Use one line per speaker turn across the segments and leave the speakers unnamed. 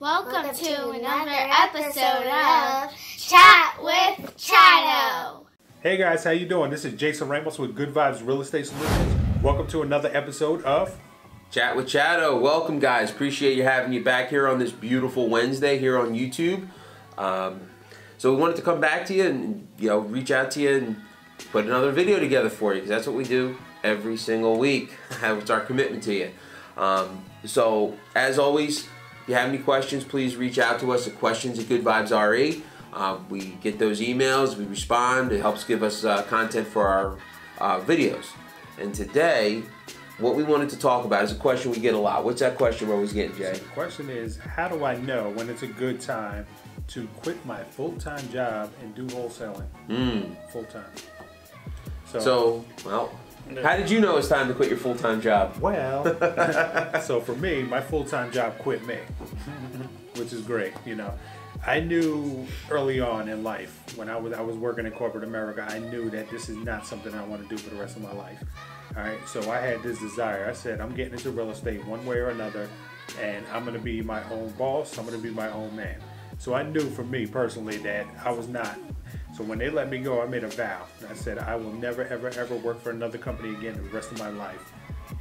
Welcome to another episode of Chat with Chatto.
Hey guys, how you doing? This is Jason Ramos with Good Vibes Real Estate Solutions. Welcome to another episode of
Chat with Chatto. Welcome guys. Appreciate you having you back here on this beautiful Wednesday here on YouTube. So we wanted to come back to you and reach out to you and put another video together for you because that's what we do every single week. It's our commitment to you. So as always, if you have any questions, please reach out to us at questions@goodvibesre. We get those emails, we respond. It helps give us content for our videos. And today, what we wanted to talk about is a question we get a lot. What's that question we're always getting, Jay?
So the question is, how do I know when it's a good time to quit my full-time job and do wholesaling full-time?
So, how did you know it's time to quit your full-time job?
Well, so for me, my full-time job quit me, which is great. I knew early on in life when I was working in corporate America, I knew that this is not something I want to do for the rest of my life. All right, so I had this desire. I said, I'm getting into real estate one way or another, and I'm going to be my own boss. I'm going to be my own man. So I knew for me personally that I was not. So when they let me go, I made a vow. I said, I will never, ever, ever work for another company again the rest of my life.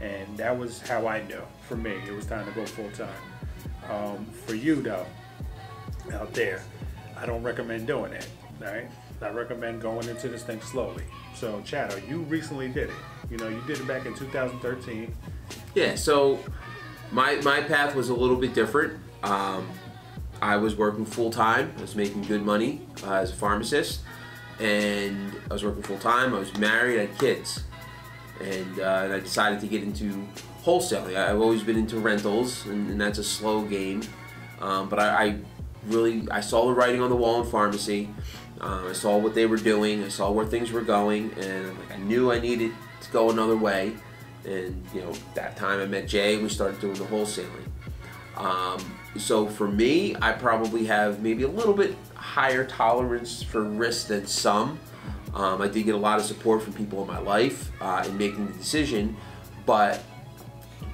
And that was how I knew. For me, it was time to go full-time. For you, though, out there, I don't recommend doing it. All right? I recommend going into this thing slowly. So, Chatto, you recently did it. You did it back in 2013.
Yeah, so my path was a little bit different. I was working full-time. I was making good money as a pharmacist. And I was working full-time. I was married. I had kids. And I decided to get into wholesaling. I've always been into rentals, and that's a slow game. But I saw the writing on the wall in pharmacy. I saw what they were doing. I saw where things were going. And I knew I needed to go another way. And, that time I met Jay and we started doing the wholesaling. So for me, I probably have maybe a little bit higher tolerance for risk than some. I did get a lot of support from people in my life in making the decision, but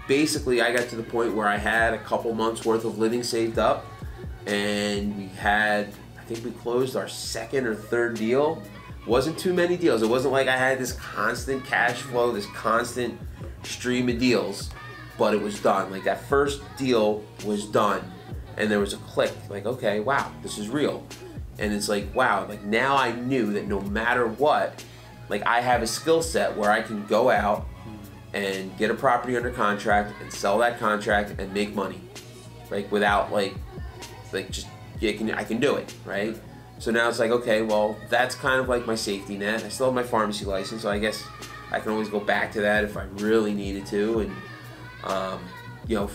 basically I got to the point where I had a couple months worth of living saved up, and I think we closed our second or third deal. Wasn't too many deals. It wasn't like I had this constant cash flow, this constant stream of deals. But it was done. Like that first deal was done, and there was a click. Like, okay, wow, this is real. And it's like, wow, like now I knew that no matter what, like I have a skill set where I can go out and get a property under contract and sell that contract and make money, like without I can do it, right? So now it's like, okay, well, that's kind of like my safety net. I still have my pharmacy license, so I guess I can always go back to that if I really needed to. And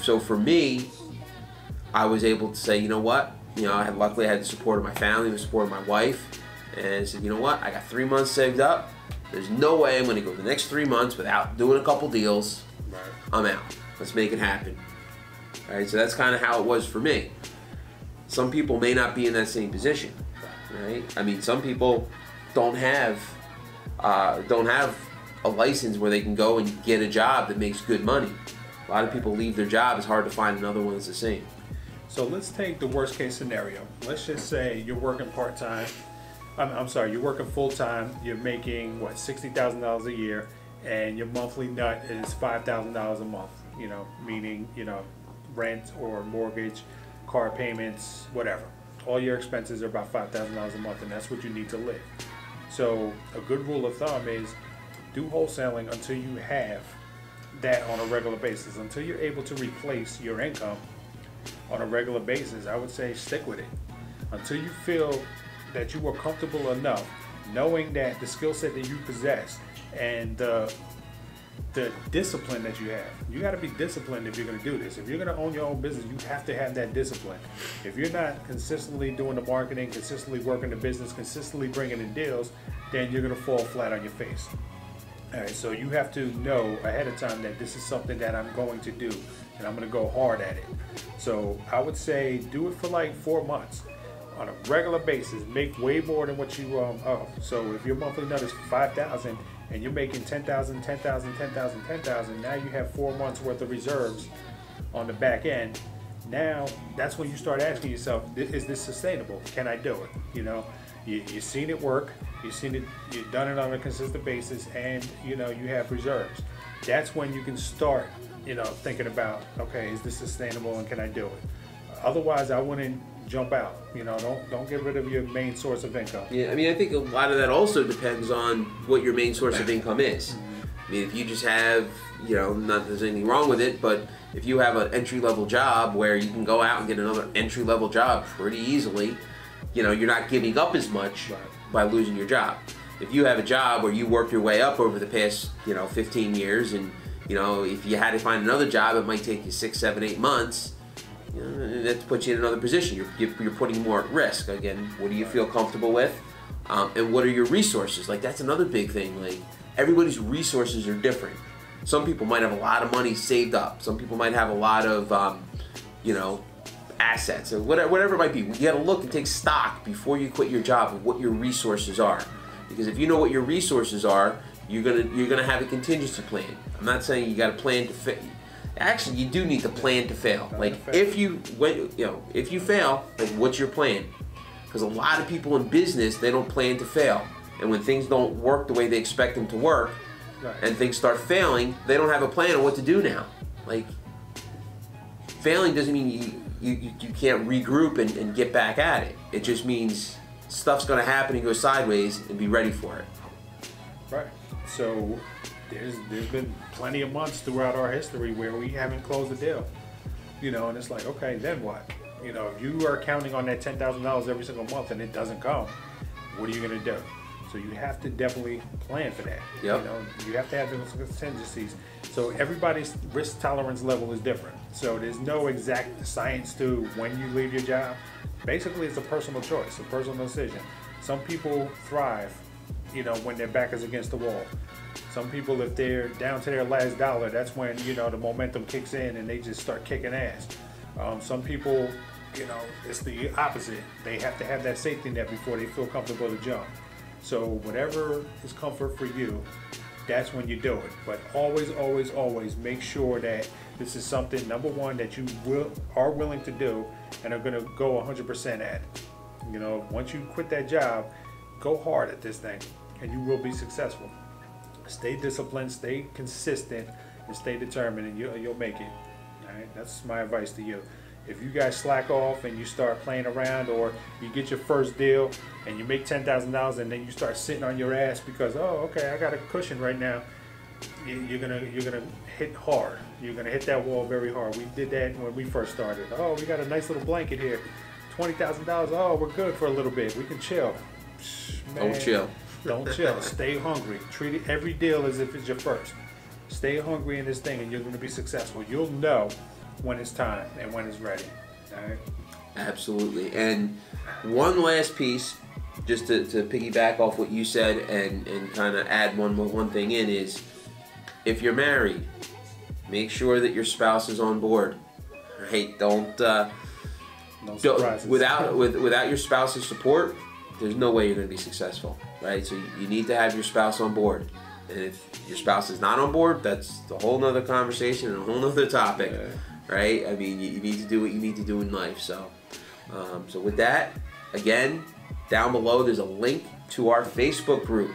so for me, I was able to say, you know what, luckily I had the support of my family, the support of my wife, and I said, you know what, I got 3 months saved up. There's no way I'm going to go the next 3 months without doing a couple deals. Right. I'm out. Let's make it happen. All right, so that's kind of how it was for me. Some people may not be in that same position, right? I mean, some people don't have a license where they can go and get a job that makes good money. A lot of people leave their job. It's hard to find another one that's the same.
So let's take the worst case scenario. Let's just say you're working part-time. You're working full-time. You're making, $60,000 a year, and your monthly nut is $5,000 a month, meaning, rent or mortgage, car payments, whatever. All your expenses are about $5,000 a month, and that's what you need to live. So a good rule of thumb is do wholesaling until you have that on a regular basis. Until you're able to replace your income on a regular basis, I would say stick with it. Until you feel that you are comfortable enough knowing that the skill set that you possess and the discipline that you have. You got to be disciplined if you're going to do this. If you're going to own your own business, you have to have that discipline. If you're not consistently doing the marketing, consistently working the business, consistently bringing in deals, then you're going to fall flat on your face. All right, so you have to know ahead of time that this is something that I'm going to do, and I'm going to go hard at it. So I would say do it for like 4 months on a regular basis. Make way more than what you owe. So if your monthly nut is $5,000 and you're making $10,000, $10,000, $10,000, $10,000, now you have 4 months worth of reserves on the back end. Now, that's when you start asking yourself, is this sustainable? Can I do it? You know, you've seen it work, you've done it on a consistent basis, and you know, you have reserves. That's when you can start, you know, thinking about, okay, is this sustainable and can I do it? Otherwise, I wouldn't jump out. You know, don't get rid of your main source of income.
Yeah, I mean, I think a lot of that also depends on what your main source of income is. I mean, if you just have, you know, not that there's anything wrong with it, but if you have an entry-level job where you can go out and get another entry-level job pretty easily, you know, you're not giving up as much by losing your job. If you have a job where you work your way up over the past, you know, 15 years, and, you know, if you had to find another job, it might take you 6, 7, 8 months, you know, that puts you in another position. You're putting more at risk. Again, what do you feel comfortable with? And what are your resources? Like, that's another big thing. Like, everybody's resources are different. Some people might have a lot of money saved up. Some people might have a lot of, you know, assets or whatever it might be. You got to look and take stock before you quit your job of what your resources are. Because if you know what your resources are, you're gonna have a contingency plan. I'm not saying you got to plan to fail. Actually, you do need to plan to fail. Like, if you fail, like, what's your plan? Because a lot of people in business, they don't plan to fail. And when things don't work the way they expect them to work, and things start failing, they don't have a plan on what to do now. Like, failing doesn't mean you can't regroup and get back at it. It just means stuff's going to happen and go sideways, and be ready for it.
Right. So there's been plenty of months throughout our history where we haven't closed a deal. You know, and it's like, okay, then what? You know, if you are counting on that $10,000 every single month and it doesn't come, what are you going to do? So you have to definitely plan for that.
Yep.
You know, you have to have those contingencies. So everybody's risk tolerance level is different. So there's no exact science to when you leave your job. Basically, it's a personal choice, a personal decision. Some people thrive, you know, when their back is against the wall. Some people, if they're down to their last dollar, that's when, you know, the momentum kicks in and they just start kicking ass. Some people, you know, it's the opposite. They have to have that safety net before they feel comfortable to jump. So whatever is comfort for you, that's when you do it. But always, always, always make sure that this is something, number one, that you are willing to do and are going to go 100% at it. You know, once you quit that job, go hard at this thing and you will be successful. Stay disciplined, stay consistent, and stay determined, and you'll make it. All right? That's my advice to you. If you guys slack off and you start playing around, or you get your first deal and you make $10,000 and then you start sitting on your ass because, oh, okay, I got a cushion right now, you're gonna hit hard. You're gonna hit that wall very hard. We did that when we first started. Oh, we got a nice little blanket here, $20,000. Oh, we're good for a little bit. We can chill. Man,
Don't chill.
Don't chill. Stay hungry. Treat it, every deal as if it's your first. Stay hungry in this thing, and you're gonna be successful. You'll know when it's time and when it's ready. All right?
Absolutely. And one last piece, just to piggyback off what you said and kind of add one thing in, is if you're married, make sure that your spouse is on board. Right? Don't without your spouse's support, there's no way you're going to be successful. Right? So you need to have your spouse on board. And if your spouse is not on board, that's a whole nother conversation and a whole nother topic. Yeah. Right? I mean, you need to do what you need to do in life. So, so with that, again, down below there's a link to our Facebook group.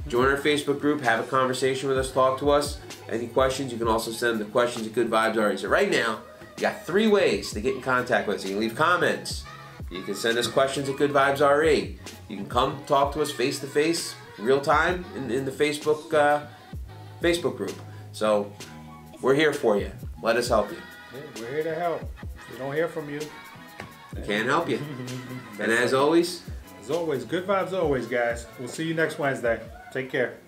Join our Facebook group, have a conversation with us, talk to us. Any questions, you can also send the questions at goodvibesre. So right now, you got 3 ways to get in contact with us. You can leave comments. You can send us questions at goodvibesre. You can come talk to us face to face, real time in the Facebook group. So we're here for you. Let us help you.
Yeah, we're here to help. If we don't hear from you,
we can't help you. And as always,
good vibes always, guys. We'll see you next Wednesday. Take care.